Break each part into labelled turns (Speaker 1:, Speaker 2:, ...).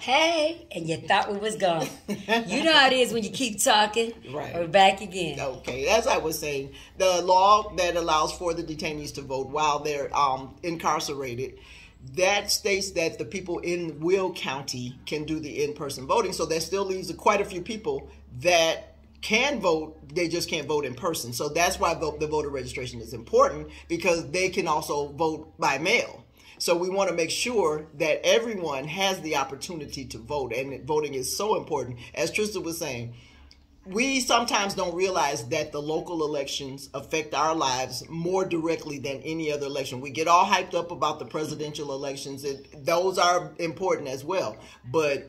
Speaker 1: hey, and you thought we was gone. You know how it is when you keep talking.
Speaker 2: Right.
Speaker 1: We're back again.
Speaker 2: Okay, as I was saying, the law that allows for the detainees to vote while they're incarcerated, that states that the people in Will County can do the in-person voting. So that still leaves quite a few people that can vote, they just can't vote in person. So that's why the voter registration is important, because they can also vote by mail. So we want to make sure that everyone has the opportunity to vote, and voting is so important. As Trista was saying, we sometimes don't realize that the local elections affect our lives more directly than any other election. We get all hyped up about the presidential elections, and those are important as well. But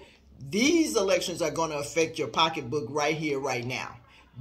Speaker 2: these elections are going to affect your pocketbook right here, right now.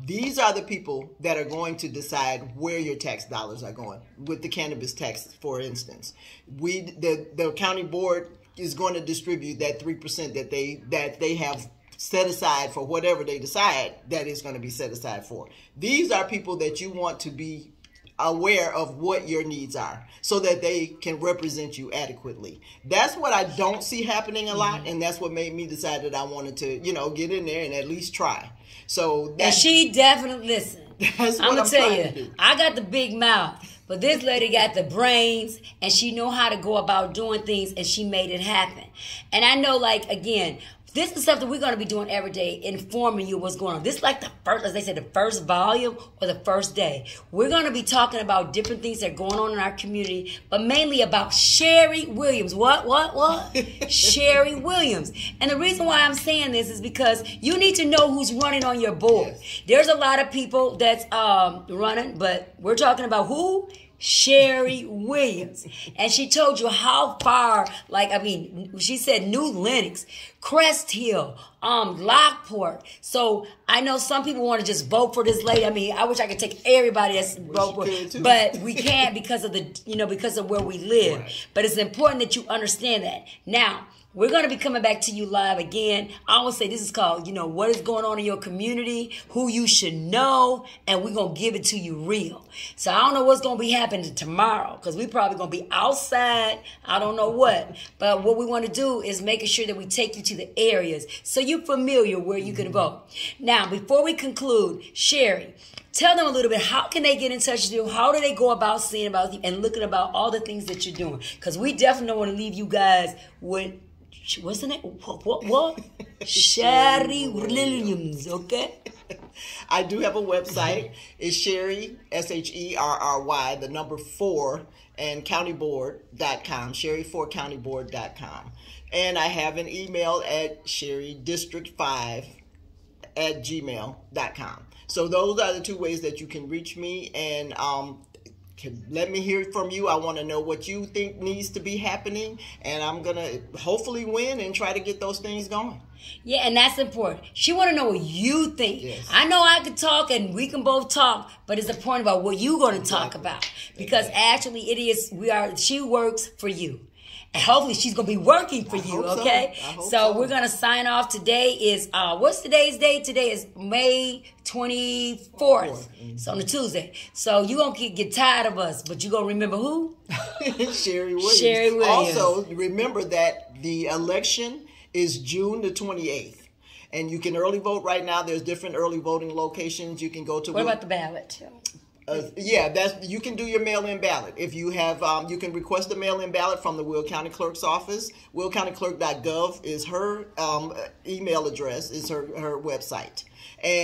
Speaker 2: These are the people that are going to decide where your tax dollars are going. With the cannabis tax, for instance, the county board is going to distribute that 3% that they have set aside for whatever they decide that is going to be set aside for. These are people that you want to be aware of what your needs are so that they can represent you adequately. That's what I don't see happening a lot, and that's what made me decide that I wanted to, get in there and at least try. So
Speaker 1: and she definitely listen.
Speaker 2: That's what
Speaker 1: I'm gonna tell you,
Speaker 2: do.
Speaker 1: I got the big mouth, but this lady got the brains, and she know how to go about doing things, and she made it happen. And I know, again, this is something we're going to be doing every day, informing you what's going on. This is like the first, as they say, the first volume or the first day. We're going to be talking about different things that are going on in our community, but mainly about Sherry Williams. What? Sherry Williams. And the reason why I'm saying this is because you need to know who's running on your board. Yes. There's a lot of people that's running, but we're talking about who? Sherry Williams. And she told you how far, she said New Lenox, Crest Hill, Lockport. So I know some people want to just vote for this lady. I wish I could take everybody that's vote for her, but we can't because of because of where we live. Right. But it's important that you understand that. Now, we're going to be coming back to you live again. I always say this is called, what is going on in your community, who you should know, and we're going to give it to you real. So I don't know what's going to be happening tomorrow, because we're probably going to be outside. I don't know what. But what we want to do is making sure that we take you to the areas so you're familiar where you can vote. Now, before we conclude, Sherry, tell them a little bit, how can they get in touch with you? How do they go about seeing about you and looking about all the things that you're doing? Because we definitely don't want to leave you guys with... What's the name? What? Sherry Williams, okay?
Speaker 2: I do have a website. It's Sherry, SHERRY, the number 4, and countyboard.com, Sherry4countyboard.com. And I have an email at sherrydistrict5@gmail.com. So those are the two ways that you can reach me, and let me hear from you. I want to know what you think needs to be happening, and I'm going to hopefully win and try to get those things going.
Speaker 1: Yeah, and that's important. She want to know what you think. Yes. I know I could talk and we can both talk, but it's important about what you're going to talk about. Because actually she works for you. And hopefully she's going to be working for you, okay? So we're going to sign off. Today is, what's today's date? Today is May 24th. Mm-hmm. So on a Tuesday. So you're going to get tired of us, but you're going to remember who?
Speaker 2: Sherry Williams.
Speaker 1: Sherry Williams.
Speaker 2: Also, remember that the election is June the 28th. And you can early vote right now. There's different early voting locations you can go to.
Speaker 1: What about the ballot?
Speaker 2: You can do your mail-in ballot. If you have, you can request a mail-in ballot from the Will County Clerk's office. WillCountyClerk.gov is her email address, is her website. And